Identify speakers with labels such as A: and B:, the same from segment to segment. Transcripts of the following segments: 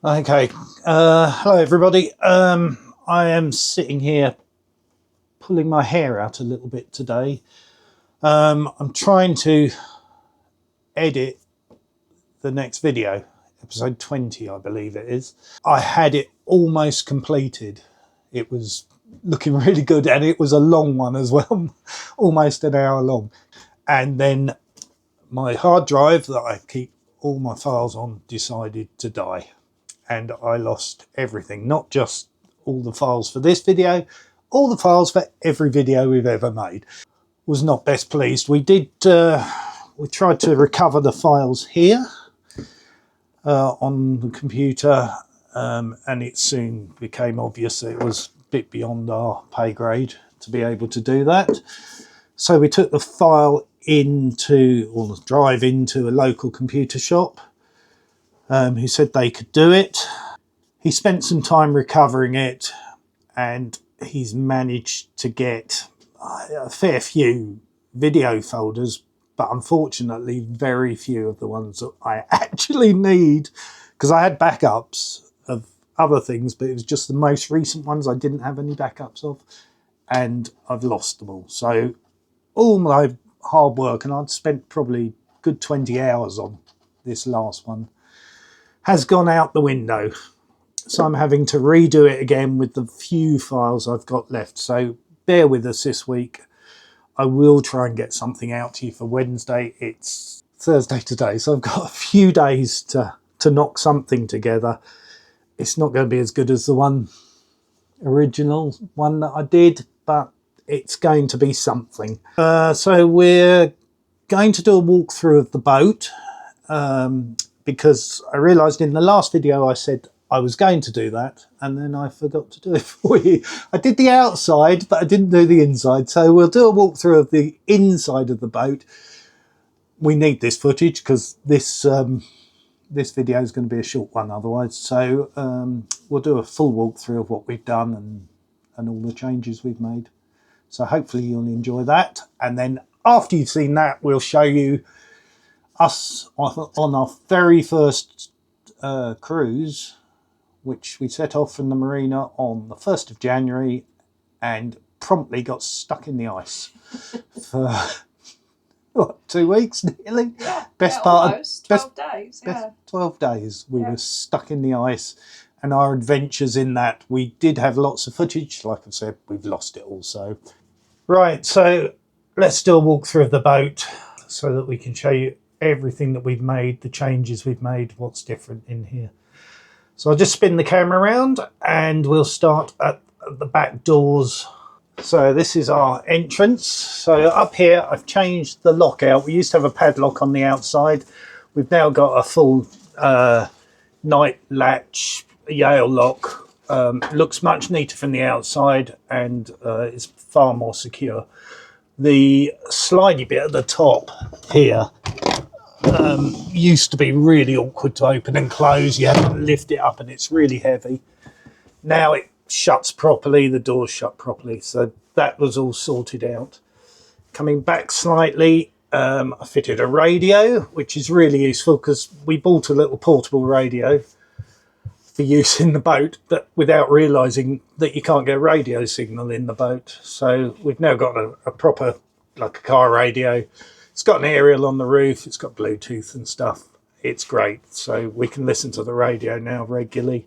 A: Okay, hello everybody. I am sitting here pulling my hair out a little bit today. I'm trying to edit the next video, episode 20 I believe it is. I had it almost completed. It was looking really good and it was a long one as well, almost an hour long. And then my hard drive that I keep all my files on decided to die. And I lost everything, not just all the files for this video, all the files for every video we've ever made. Was not best pleased. We tried to recover the files here on the computer, and it soon became obvious that it was a bit beyond our pay grade to be able to do that. So we took the file into, or the drive into, a local computer shop who said they could do it. He spent some time recovering it and he's managed to get a fair few video folders, but unfortunately very few of the ones that I actually need, because I had backups of other things, but it was just the most recent ones I didn't have any backups of, and I've lost them all. So all my hard work, and I'd spent probably a good 20 hours on this last one, has gone out the window. So I'm having to redo it again with the few files I've got left. So bear with us this week. I will try and get something out to you for Wednesday. It's Thursday today, so I've got a few days to knock something together. It's not going to be as good as the original one that I did, but it's going to be something. So we're going to do a walkthrough of the boat, because I realised in the last video I said I was going to do that, and then I forgot to do it for you. I did the outside, but I didn't do the inside. So we'll do a walkthrough of the inside of the boat. We need this footage because this video is going to be a short one otherwise. So we'll do a full walkthrough of what we've done and all the changes we've made. So hopefully you'll enjoy that. And then after you've seen that, we'll show you us on our very first cruise, which we set off from the Marina on the 1st of January and promptly got stuck in the ice for what, 2 weeks nearly?
B: Yeah,
A: best
B: yeah,
A: part
B: almost. 12 days, yeah.
A: 12 days we were stuck in the ice, and our adventures in that, we did have lots of footage. Like I said, we've lost it also. Right, so let's do a walkthrough of the boat so that we can show you everything that we've made, the changes we've made, what's different in here. So I'll just spin the camera around and we'll start at the back doors. So this is our entrance. So up here I've changed the lockout. We used to have a padlock on the outside. We've now got a full night latch Yale lock. Looks much neater from the outside and is far more secure. The slidey bit at the top here used to be really awkward to open and close. You have to lift it up and it's really heavy. Now it shuts properly, the doors shut properly, so that was all sorted out. Coming back slightly, I fitted a radio, which is really useful because we bought a little portable radio for use in the boat, but without realising that you can't get a radio signal in the boat. So we've now got a proper, like a car radio. It's got an aerial on the roof, it's got Bluetooth and stuff. It's great, so we can listen to the radio now regularly.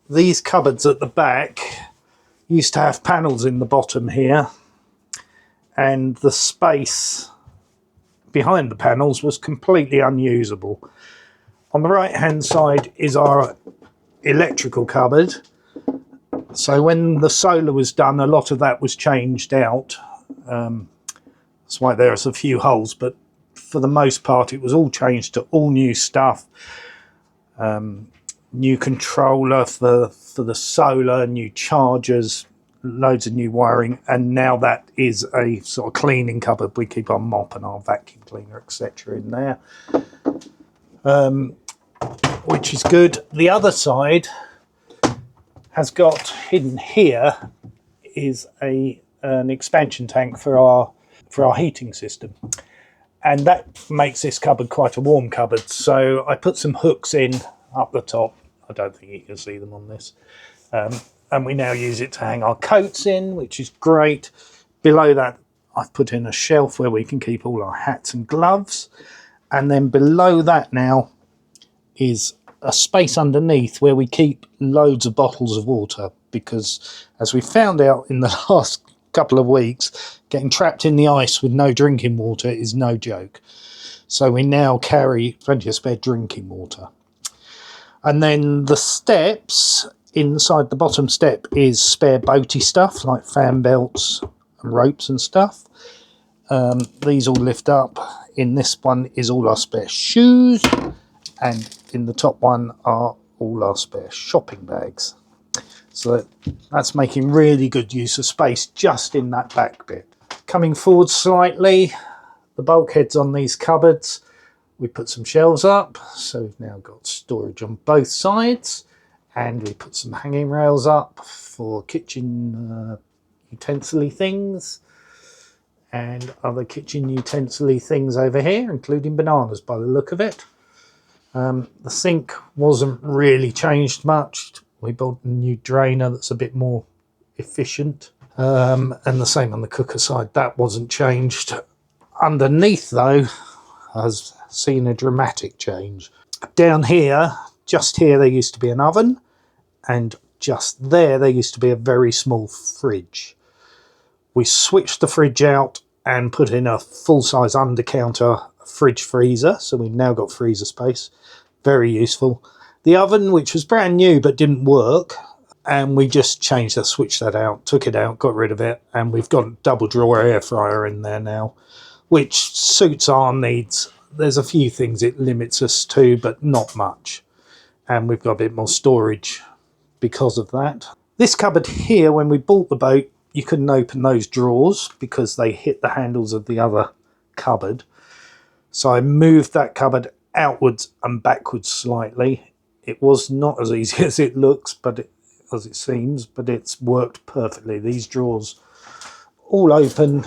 A: These cupboards at the back used to have panels in the bottom here, and the space behind the panels was completely unusable. On the right hand side is our electrical cupboard. So when the solar was done, a lot of that was changed out. That's why there's a few holes, but for the most part it was all changed to all new stuff. New controller for the solar, new chargers, loads of new wiring, and now that is a sort of cleaning cupboard. We keep our mop and our vacuum cleaner, etc. in there, which is good. The other side has got, hidden here is an expansion tank for our heating system, and that makes this cupboard quite a warm cupboard. So I put some hooks in up the top. I don't think you can see them on this. And we now use it to hang our coats in, which is great. Below that, I've put in a shelf where we can keep all our hats and gloves. And then below that now is a space underneath where we keep loads of bottles of water, because as we found out in the last couple of weeks, getting trapped in the ice with no drinking water is no joke. So we now carry plenty of spare drinking water. And then the steps, inside the bottom step is spare boaty stuff like fan belts and ropes and stuff. These all lift up. In this one is all our spare shoes, and in the top one are all our spare shopping bags. So that's making really good use of space just in that back bit. Coming forward slightly, the bulkheads on these cupboards, we put some shelves up, so we've now got storage on both sides, and we put some hanging rails up for kitchen utensil things and other kitchen utensil things over here, including bananas by the look of it. The sink wasn't really changed much. We built a new drainer that's a bit more efficient, and the same on the cooker side. That wasn't changed. Underneath though has seen a dramatic change. Down here, just here, there used to be an oven, and just there used to be a very small fridge. We switched the fridge out and put in a full-size under-counter fridge freezer, so we've now got freezer space. Very useful. The oven, which was brand new but didn't work, and we just changed that, switched that out, took it out, got rid of it, and we've got a double drawer air fryer in there now, which suits our needs. There's a few things it limits us to, but not much. And we've got a bit more storage because of that. This cupboard here, when we bought the boat, you couldn't open those drawers because they hit the handles of the other cupboard. So I moved that cupboard outwards and backwards slightly. It was not as easy as it looks, as it seems, but it's worked perfectly. These drawers all open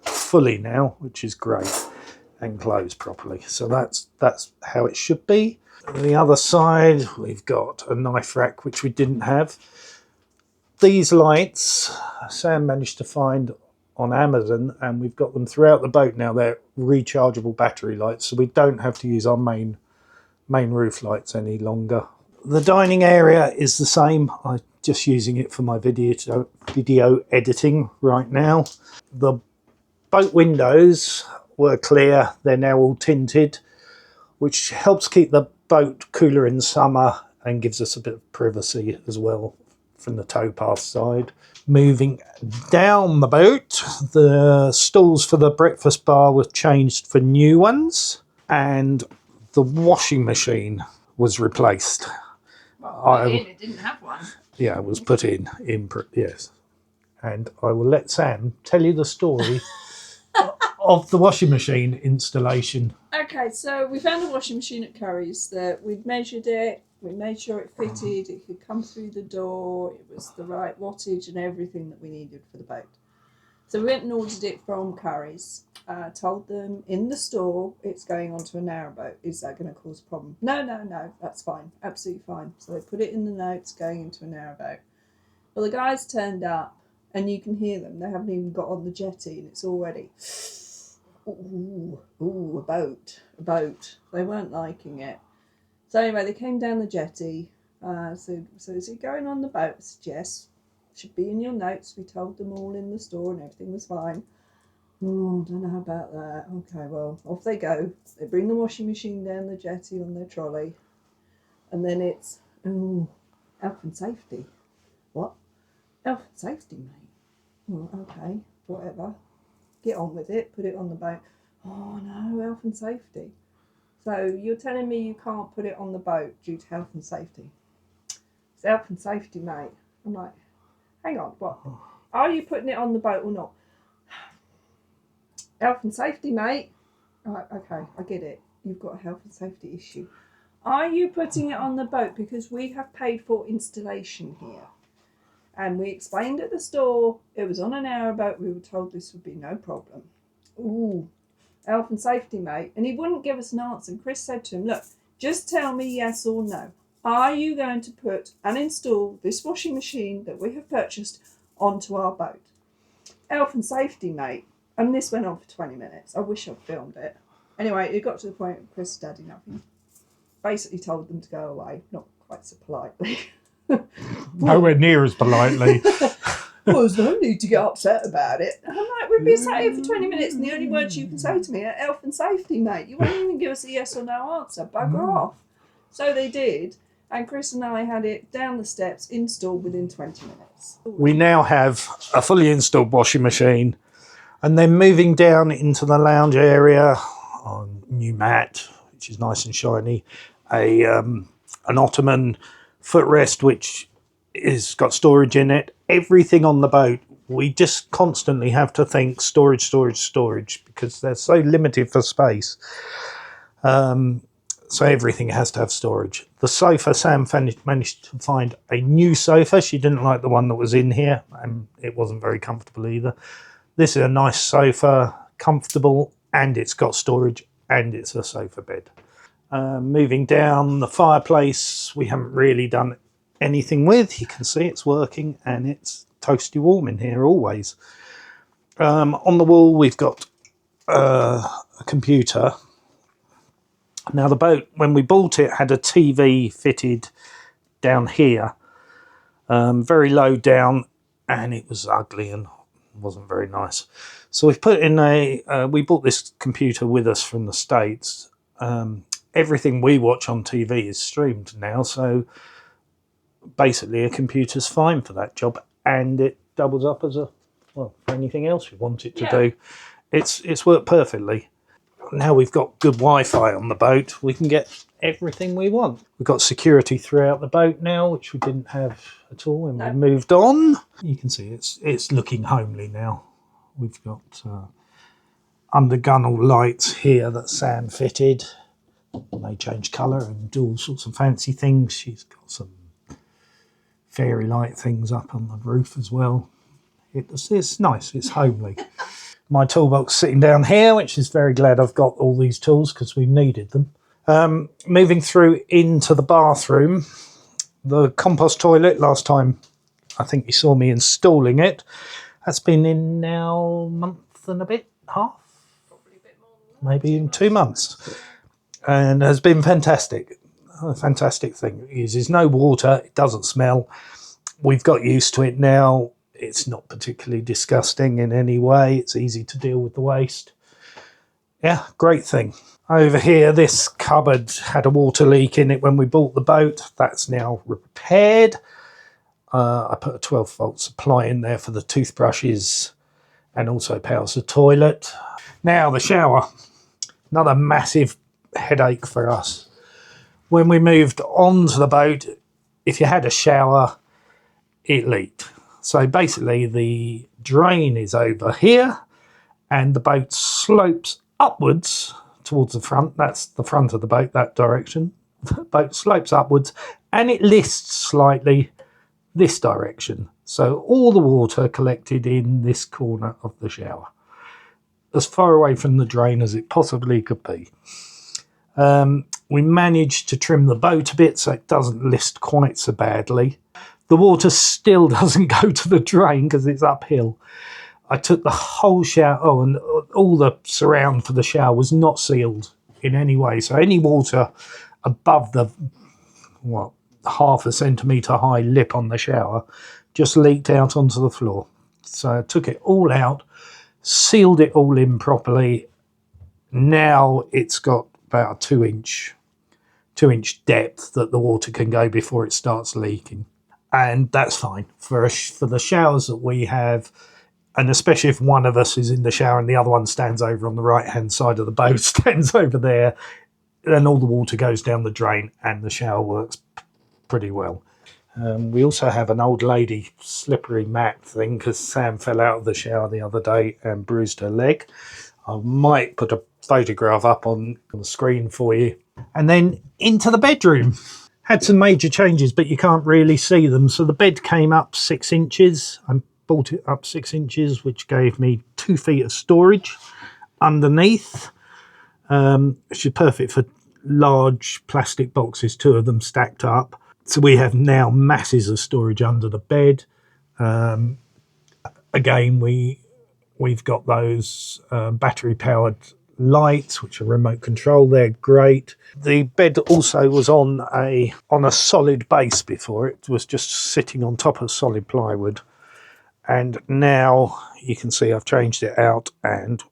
A: fully now, which is great, and close properly. So that's how it should be. On the other side, we've got a knife rack, which we didn't have. These lights, Sam managed to find on Amazon, and we've got them throughout the boat now. They're rechargeable battery lights, so we don't have to use our main roof lights any longer. The dining area is the same. I'm just using it for my video editing right now. The boat windows were clear. They're now all tinted, which helps keep the boat cooler in summer and gives us a bit of privacy as well from the towpath side. Moving down the boat, the stools for the breakfast bar were changed for new ones, and the washing machine was replaced.
B: It didn't have one.
A: Yeah, it was put in, yes. And I will let Sam tell you the story of the washing machine installation.
B: Okay, so we found a washing machine at Curry's that we'd measured it, we made sure it fitted, it could come through the door, it was the right wattage and everything that we needed for the boat. So we went and ordered it from Curry's. Told them in the store it's going onto a narrowboat. Is that going to cause a problem? No, that's fine, absolutely fine. So they put it in the notes going into a narrowboat. Well, the guys turned up and you can hear them. They haven't even got on the jetty and it's already, ooh, a boat. They weren't liking it. So anyway, they came down the jetty. So is it going on the boat? I said, yes. Should be in your notes. We told them all in the store and everything was fine. Oh, don't know about that. Okay, well, off they go. They bring the washing machine down the jetty on their trolley. And then it's, health and safety. What? Health and safety, mate. Well, okay, whatever. Get on with it. Put it on the boat. Oh, no, health and safety. So you're telling me you can't put it on the boat due to health and safety? It's health and safety, mate. I'm like, hang on, what? Are you putting it on the boat or not? Health and safety, mate. Right, okay, I get it. You've got a health and safety issue. Are you putting it on the boat because we have paid for installation here? And we explained at the store, it was on an narrowboat. We were told this would be no problem. Ooh, health and safety, mate. And he wouldn't give us an answer. And Chris said to him, look, Just tell me yes or no. Are you going to put and install this washing machine that we have purchased onto our boat? Health and safety, mate. And this went on for 20 minutes. I wish I'd filmed it. Anyway, it got to the point of Chris' daddy nothing. Basically told them to go away, not quite so politely.
A: Nowhere near as politely.
B: Well, there's no need to get upset about it. And I'm like, we've been sat here for 20 minutes and the only words you can say to me are health and safety, mate. You won't even give us a yes or no answer. Bugger off. So they did. And Chris and I had it down the steps, installed within 20 minutes.
A: We now have a fully installed washing machine, and then moving down into the lounge area on new mat, which is nice and shiny, an ottoman footrest which is got storage in it. Everything on the boat, we just constantly have to think storage because they're so limited for space. So everything has to have storage. The sofa, Sam managed to find a new sofa. She didn't like the one that was in here, and it wasn't very comfortable either. This is a nice sofa, comfortable, and it's got storage, and it's a sofa bed. Moving down, the fireplace, we haven't really done anything with. You can see it's working, and it's toasty warm in here always. On the wall, we've got a computer. Now the boat, when we bought it, had a TV fitted down here, very low down, and it was ugly and wasn't very nice. So we've put in we bought this computer with us from the States. Everything we watch on TV is streamed now, so basically a computer's fine for that job, and it doubles up as for anything else we want it to do. It's worked perfectly. Now we've got good Wi-Fi on the boat, we can get everything we want. We've got security throughout the boat now, which we didn't have at all when we moved on. You can see it's looking homely now. We've got under gunnel lights here that Sam fitted. They change colour and do all sorts of fancy things. She's got some fairy light things up on the roof as well. It's nice, it's homely. My toolbox sitting down here, which is very glad I've got all these tools because we've needed them. Moving through into the bathroom, the compost toilet, last time I think you saw me installing it, that's been in now a month and a bit, half? Probably a bit more than that. Maybe in 2 months. And has been fantastic. A fantastic thing. It uses no water, it doesn't smell. We've got used to it now. It's not particularly disgusting in any way. It's easy to deal with the waste. Yeah, great thing. Over here, this cupboard had a water leak in it when we bought the boat. That's now repaired. I put a 12-volt supply in there for the toothbrushes and also powers the toilet. Now the shower. Another massive headache for us. When we moved onto the boat, if you had a shower, it leaked. So basically the drain is over here and the boat slopes upwards towards the front. That's the front of the boat, that direction. The boat slopes upwards and it lists slightly this direction. So all the water collected in this corner of the shower, as far away from the drain as it possibly could be. We managed to trim the boat a bit so it doesn't list quite so badly. The water still doesn't go to the drain because it's uphill. I took the whole shower, and all the surround for the shower was not sealed in any way. So any water above the, half a centimetre high lip on the shower just leaked out onto the floor. So I took it all out, sealed it all in properly. Now it's got about a 2-inch depth that the water can go before it starts leaking. And that's fine for the showers that we have, and especially if one of us is in the shower and the other one stands over on the right-hand side of the boat, stands over there, then all the water goes down the drain and the shower works pretty well. We also have an old lady slippery mat thing because Sam fell out of the shower the other day and bruised her leg. I might put a photograph up on the screen for you. And then into the bedroom. Had some major changes, but you can't really see them. So the bed came up 6 inches. I brought it up 6 inches, which gave me 2 feet of storage underneath, which is perfect for large plastic boxes, 2 of them stacked up. So we have now masses of storage under the bed. Again, we've got those battery powered lights which are remote control. They're great. The bed also was on a solid base before. It was just sitting on top of solid plywood, and now you can see I've changed it out and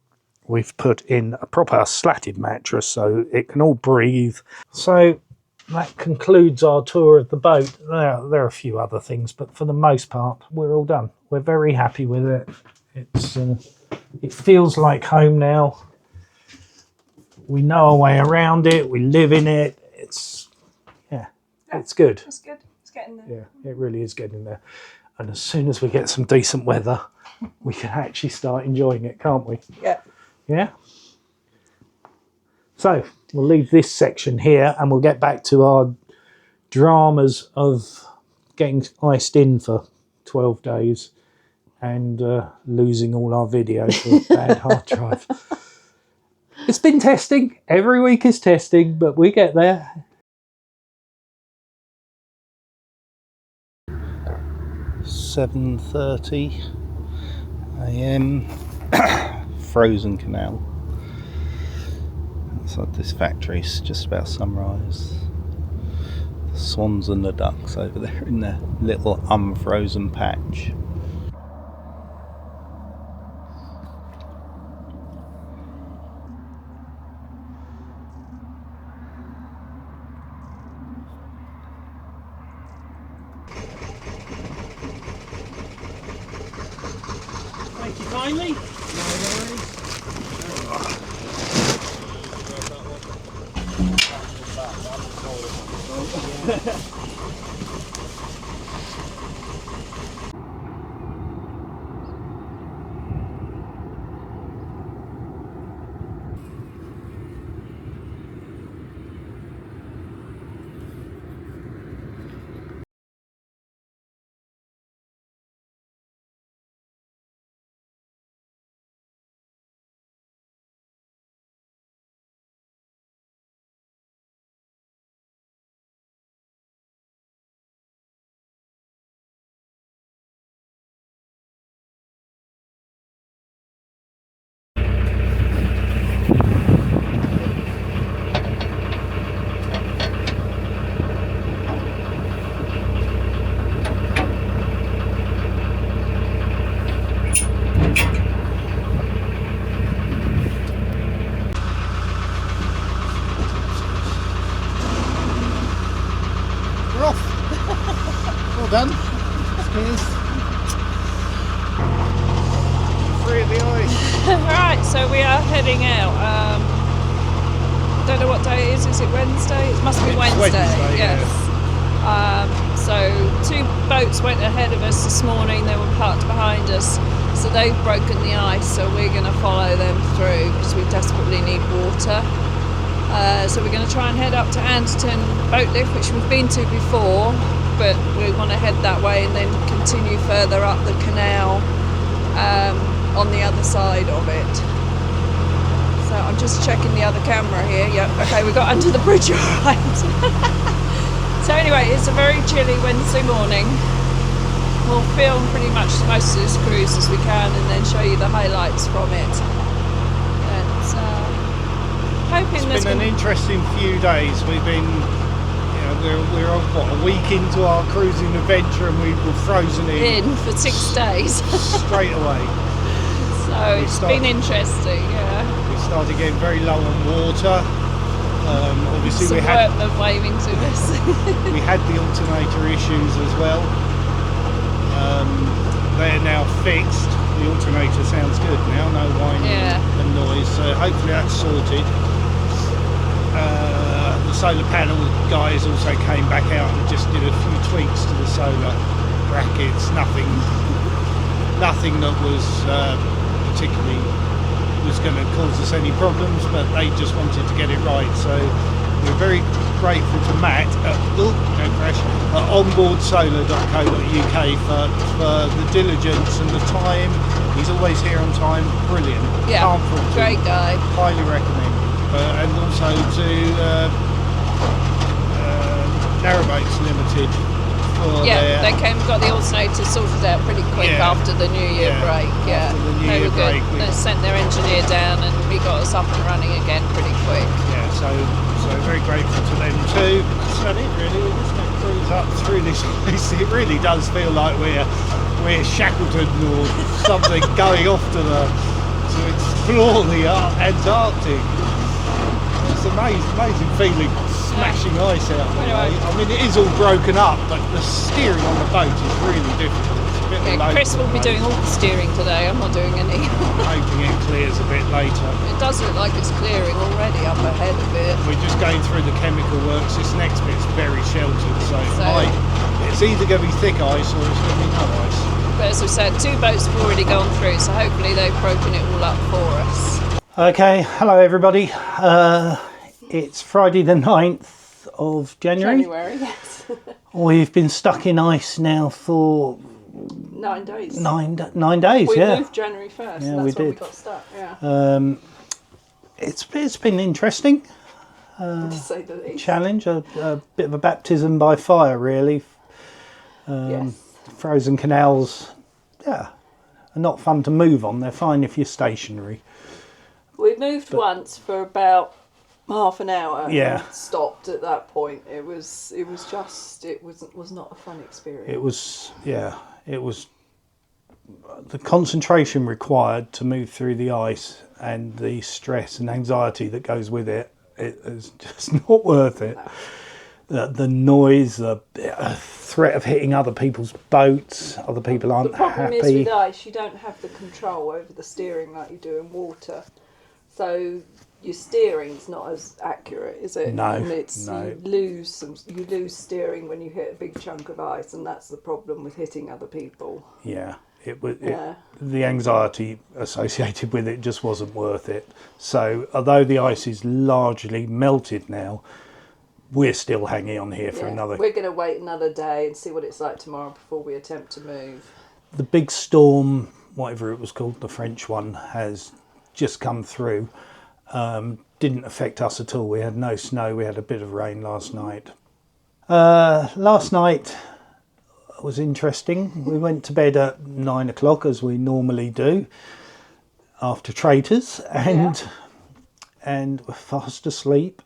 A: we've put in a proper slatted mattress so it can all breathe. So that concludes our tour of the boat. There are a few other things, but for the most part we're all done. We're very happy with it. It feels like home now. We know our way around it. We live in it. It's good.
B: It's good. It's getting there.
A: Yeah, it really is getting there. And as soon as we get some decent weather, we can actually start enjoying it, can't we?
B: Yeah.
A: Yeah. So we'll leave this section here and we'll get back to our dramas of getting iced in for 12 days and losing all our video for a bad hard drive. It's been testing. Every week is testing, but we get there. 7:30 a.m. Frozen canal. Outside this factory, it's just about sunrise. The swans and the ducks over there in their little unfrozen patch. Thank you kindly. We're off. Well done. Cheers. Free of the ice.
B: Right, so we are heading out. Don't know what day it is. Is it Wednesday? It must be Wednesday. Yes. So 2 boats went ahead of us this morning. They were parked behind us. So they've broken the ice. So we're going to follow them through because we desperately need water. So we're going to try and head up to Anderton boat lift, which we've been to before, but we want to head that way and then continue further up the canal on the other side of it. So I'm just checking the other camera here. Yep, okay, we got under the bridge all right. So anyway, it's a very chilly Wednesday morning. We'll film pretty much most of this cruise as we can and then show you the highlights from it.
A: It's been an interesting few days. We've been, we're what, a week into our cruising adventure and we were frozen in
B: for 6 days
A: straight away.
B: So it's been interesting. Yeah.
A: We started getting very low on water. Obviously,
B: Some
A: we had
B: workmen waving to us.
A: we had the alternator issues as well. They're now fixed. The alternator sounds good now, no whining and noise. So hopefully that's sorted. The solar panel guys also came back out and just did a few tweaks to the solar brackets. Nothing that was particularly was going to cause us any problems, but they just wanted to get it right. So we're very grateful to Matt at onboardsolar.co.uk for the diligence and the time. He's always here on time. Brilliant.
B: Yeah, great guy.
A: Highly recommend. And also to Narrowboats Limited.
C: Yeah, they came, got the alternator sorted out pretty quick after the New Year break. Yeah,
A: after the New
C: they
A: Year
C: were good.
A: break,
C: They sent their engineer down and we got us up and running again pretty quick.
A: Yeah, so very grateful to them too. That's about it really. We're just going to cruise up through this place. It really does feel like we're Shackleton or something going off to explore the Antarctic. It's an amazing feeling. Smashing ice out there.
C: Anyway.
A: I mean, it is all broken up, but the steering on the boat is really difficult. It's a bit
C: Yeah, Chris will be doing all the steering today. I'm not doing any.
A: I'm hoping it clears a bit later.
C: It does look like it's clearing already up ahead a bit.
A: We're just going through the chemical works. This next bit's very sheltered, so it's either going to be thick ice or it's going to be no ice.
C: But as we said, 2 boats have already gone through, so hopefully they've broken it all up for us.
A: Okay, hello everybody. It's Friday the 9th of January.
C: Yes.
A: We've been stuck in ice now for
C: 9 days.
A: 9 days,
C: We
A: yeah.
C: moved January 1st,
A: Yeah,
C: and that's
A: we
C: when we
A: did.
C: got stuck, yeah.
A: It's been interesting.
C: To say the least.
A: Challenge, a bit of a baptism by fire really.
C: Yes.
A: Frozen canals, yeah, are not fun to move on. They're fine if you're stationary.
C: We moved once for about half an hour
A: Yeah.
C: and stopped at that point. It was not a fun experience.
A: It was the concentration required to move through the ice and the stress and anxiety that goes with it. It is just not worth it. The noise, the threat of hitting other people's boats, other people aren't
C: The problem
A: happy.
C: is with ice, you don't have the control over the steering like you do in water. So your steering's not as accurate, is it?
A: No,
C: And
A: no.
C: you lose steering when you hit a big chunk of ice, and that's the problem with hitting other people.
A: Yeah,
C: Yeah.
A: the anxiety associated with it just wasn't worth it. So although the ice is largely melted now, we're still hanging on here for another.
C: We're going to wait another day and see what it's like tomorrow before we attempt to move.
A: The big storm, whatever it was called, the French one, has just come through. Didn't affect us at all. We had no snow. We had a bit of rain last night. Last night was interesting. We went to bed at 9 o'clock as we normally do after traitors, and were fast asleep.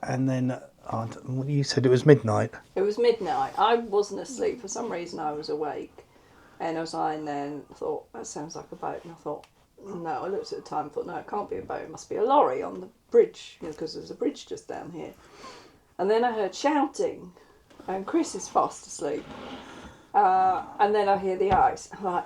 A: And then you said it was midnight.
C: It was midnight. I wasn't asleep. For some reason I was awake. And I was lying there and thought, that sounds like a boat. And I thought, no, I looked at the time and thought, no, it can't be a boat. It must be a lorry on the bridge, because there's a bridge just down here. And then I heard shouting, and Chris is fast asleep. And then I hear the ice. I'm like,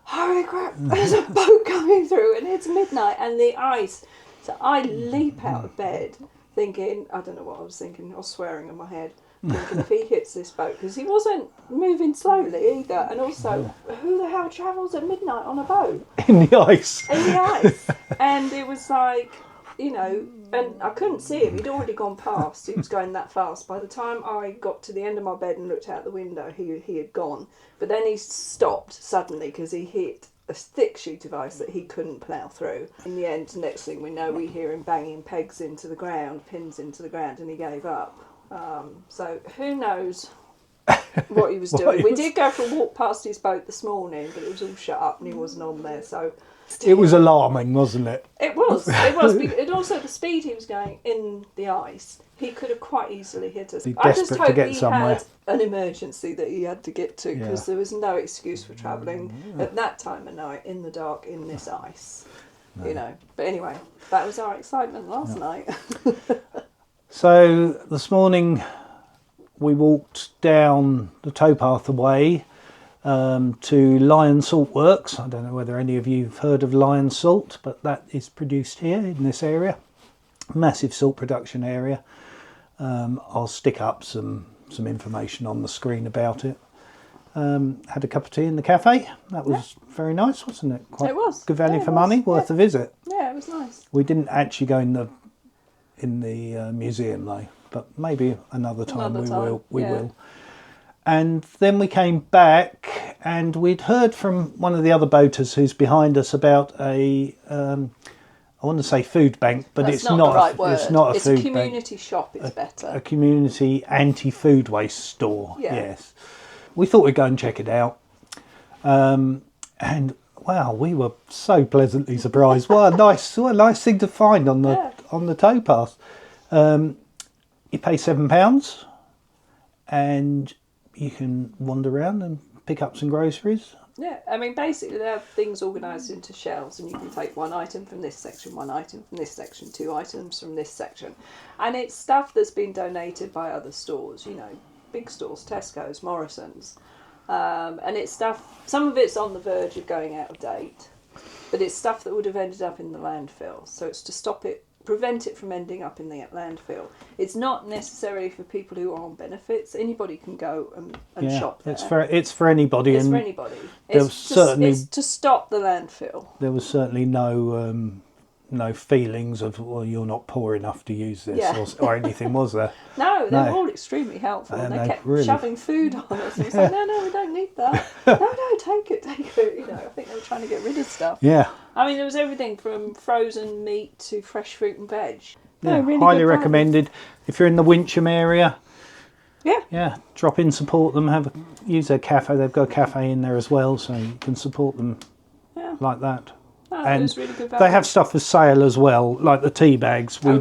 C: holy crap, there's a boat coming through, and it's midnight, and the ice. So I leap out of bed, thinking, I don't know what I was thinking, I was swearing in my head, thinking if he hits this boat, because he wasn't moving slowly either, and also, who the hell travels at midnight on a boat?
A: In the ice.
C: In the ice. And it was like, and I couldn't see him, he'd already gone past, he was going that fast. By the time I got to the end of my bed and looked out the window, he had gone. But then he stopped suddenly because he hit a thick sheet of ice that he couldn't plough through. In the end, next thing we know, we hear him banging pegs into the ground, pins into the ground, and he gave up. So who knows what he was doing. We did go for a walk past his boat this morning, but it was all shut up and he wasn't on there. So
A: It was alarming, wasn't it?
C: it was. And also the speed he was going in the ice, he could have quite easily hit us.
A: Be
C: I just
A: desperate to
C: hope
A: get
C: he
A: somewhere.
C: had an emergency that he had to get to, because there was no excuse for travelling at that time of night in the dark in this ice. But anyway, that was our excitement last night.
A: So this morning we walked down the towpath away to Lion Salt Works. I don't know whether any of you have heard of Lion Salt, but that is produced here in this area. Massive salt production area. I'll stick up some information on the screen about it. Had a cup of tea in the cafe. That was very nice, wasn't it? Quite
C: It was.
A: good value
C: Yeah,
A: for
C: it
A: money,
C: was.
A: worth a visit.
C: Yeah, it was nice.
A: We didn't actually go in the museum though, but maybe another time
C: Another
A: we
C: time,
A: will. We
C: yeah.
A: will. And then we came back, and we'd heard from one of the other boaters who's behind us about a I want to say food bank, but
C: That's
A: it's
C: not
A: not.
C: the right word.
A: It's not a
C: It's
A: food
C: a community shop. It's
A: bank.
C: better.
A: A community anti-food waste store.
C: Yeah.
A: Yes. We thought we'd go and check it out, and wow, we were so pleasantly surprised. What a nice thing to find on the towpath. You pay £7, and you can wander around and pick up some groceries.
C: Yeah, I mean, basically they have things organised into shelves, and you can take one item from this section, one item from this section, 2 items from this section. And it's stuff that's been donated by other stores, you know, big stores, Tesco's, Morrison's. And it's stuff, some of it's on the verge of going out of date, but it's stuff that would have ended up in the landfill. So it's to prevent it from ending up in the landfill. It's not necessarily for people who are on benefits. Anybody can go and shop there.
A: It's for anybody.
C: It's
A: and
C: for anybody.
A: It's
C: to stop the landfill.
A: There was certainly no feelings of, well, you're not poor enough to use this or anything, was there?
C: No, they were all extremely helpful. And they kept shoving food on us. And it was like, no, we don't need that. No, take it. You know, I think they were trying to get rid of stuff.
A: Yeah.
C: I mean, there was everything from frozen meat to fresh fruit and veg.
A: Yeah,
C: really
A: highly
C: good
A: recommended. If you're in the Wincham area,
C: yeah,
A: drop in, support them. Use their cafe. They've got a cafe in there as well, so you can support them like that.
C: No,
A: and
C: it was really good value.
A: they have stuff for sale as well, like the tea bags. We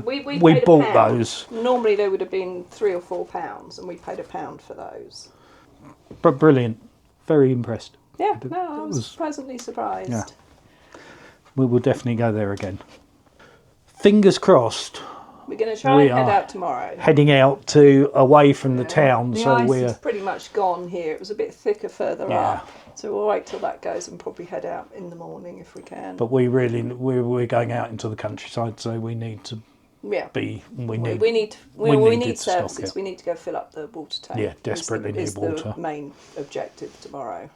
A: bought those.
C: Normally they would have been £3 or £4, and we paid £1 for those.
A: But brilliant, very impressed.
C: Yeah, I was pleasantly surprised.
A: Yeah. We will definitely go there again. Fingers crossed.
C: We're going to try and head out tomorrow.
A: Heading out away from the town.
C: The ice is pretty much gone here. It was a bit thicker further up. So we'll wait till that goes and probably head out in the morning if we can.
A: But we're going out into the countryside, so we need to be. We
C: need services. We need to go fill up the water tank.
A: Yeah, desperately need water.
C: The main objective tomorrow.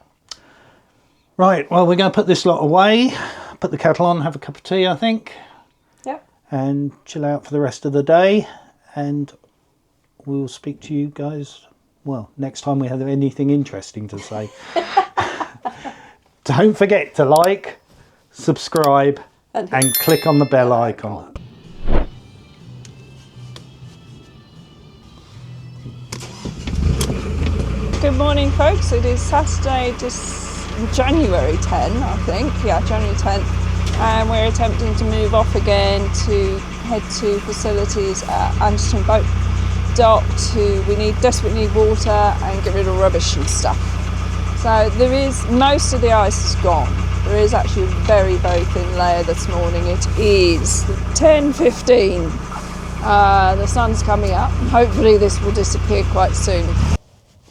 A: Right, well, we're going to put this lot away, put the kettle on, have a cup of tea, I think.
C: Yep.
A: And chill out for the rest of the day. And we'll speak to you guys, well, next time we have anything interesting to say. Don't forget to like, subscribe, and click on the bell icon.
C: Good morning, folks. It is Saturday, January 10, I think. Yeah, January 10th. And we're attempting to move off again to head to facilities at Anderton Boat Dock. We desperately need water and get rid of rubbish and stuff. So most of the ice is gone. There is actually a very, very thin layer this morning. It is 10:15. The sun's coming up. Hopefully this will disappear quite soon.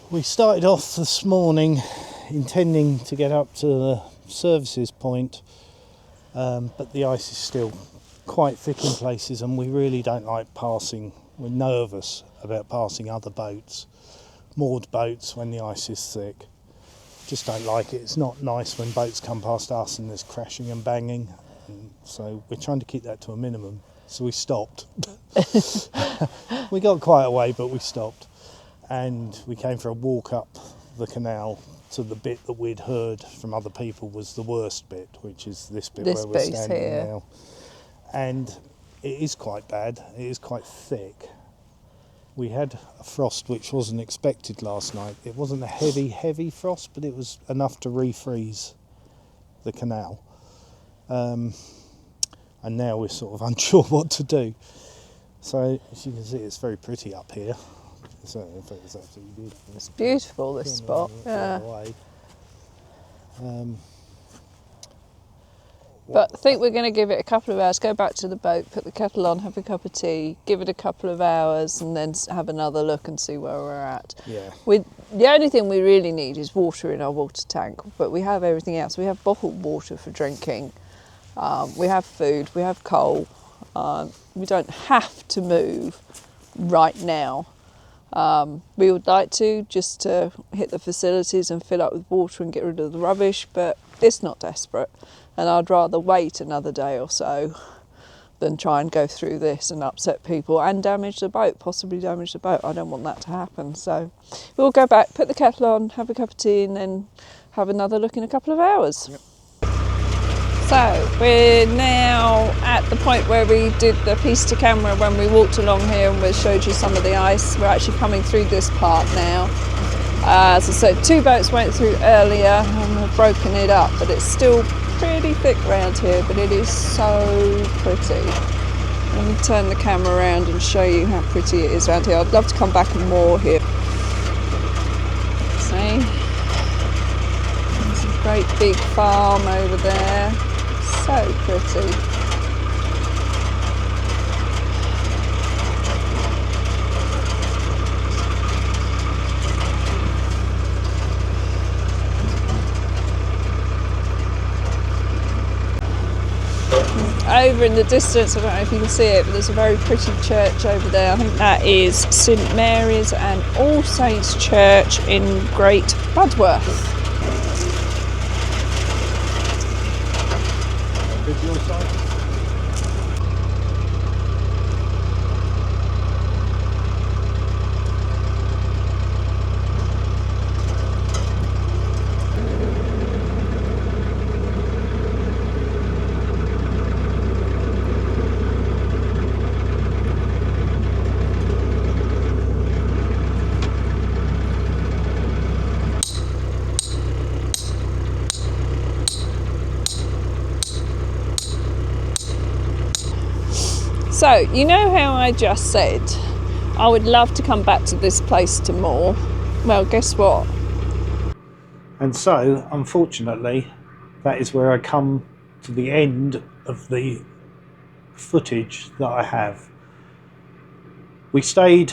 A: We started off this morning intending to get up to the services point, but the ice is still quite thick in places, and we really don't like passing. We're nervous about passing other boats, moored boats, when the ice is thick. Just don't like it. It's not nice when boats come past us and there's crashing and banging, and so we're trying to keep that to a minimum. So we stopped. We got quite a way, but we stopped, and we came for a walk up the canal to the bit that we'd heard from other people was the worst bit, which is this bit where we're standing here now. And it is quite bad. It is quite thick. We had a frost which wasn't expected last night. It wasn't a heavy frost, but it was enough to refreeze the canal. And now we're sort of unsure what to do. So as you can see, it's very pretty up here. So in fact, it's absolutely beautiful.
C: It's beautiful, this spot. Yeah. But I think we're going to give it a couple of hours, go back to the boat, put the kettle on, have a cup of tea, give it a couple of hours, and then have another look and see where we're at.
A: Yeah.
C: The only thing we really need is water in our water tank, but we have everything else. We have bottled water for drinking, we have food, we have coal. We don't have to move right now. We would like to just to hit the facilities and fill up with water and get rid of the rubbish, but it's not desperate, and I'd rather wait another day or so than try and go through this and upset people and damage the boat, possibly damage the boat. I don't want that to happen. So we'll go back, put the kettle on, have a cup of tea, and then have another look in a couple of hours.
A: Yep.
C: So we're now at the point where we did the piece to camera when we walked along here and we showed you some of the ice. We're actually coming through this part now. As I said, 2 boats went through earlier and have broken it up, but it's still pretty thick around here, but it is so pretty. Let me turn the camera around and show you how pretty it is around here. I'd love to come back and more here. See? There's a great big farm over there. So pretty. Over in the distance, I don't know if you can see it, but there's a very pretty church over there. I think that is St Mary's and All Saints Church in Great Budworth. So, you know how I just said I would love to come back to this place to more? Well, guess what?
A: And so, unfortunately, that is where I come to the end of the footage that I have. We stayed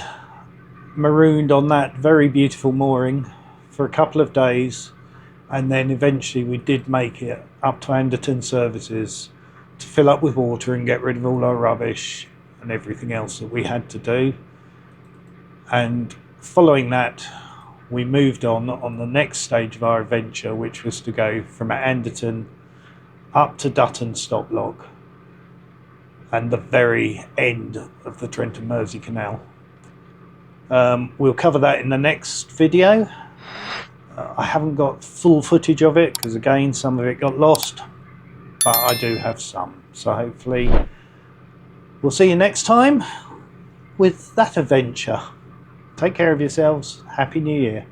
A: marooned on that very beautiful mooring for a couple of days, and then eventually we did make it up to Anderton Services to fill up with water and get rid of all our rubbish and everything else that we had to do. And following that, we moved on the next stage of our adventure, which was to go from Anderton up to Dutton Stop Lock and the very end of the Trent and Mersey Canal. We'll cover that in the next video. I haven't got full footage of it because again some of it got lost, but I do have some, so hopefully we'll see you next time with that adventure. Take care of yourselves. Happy New Year.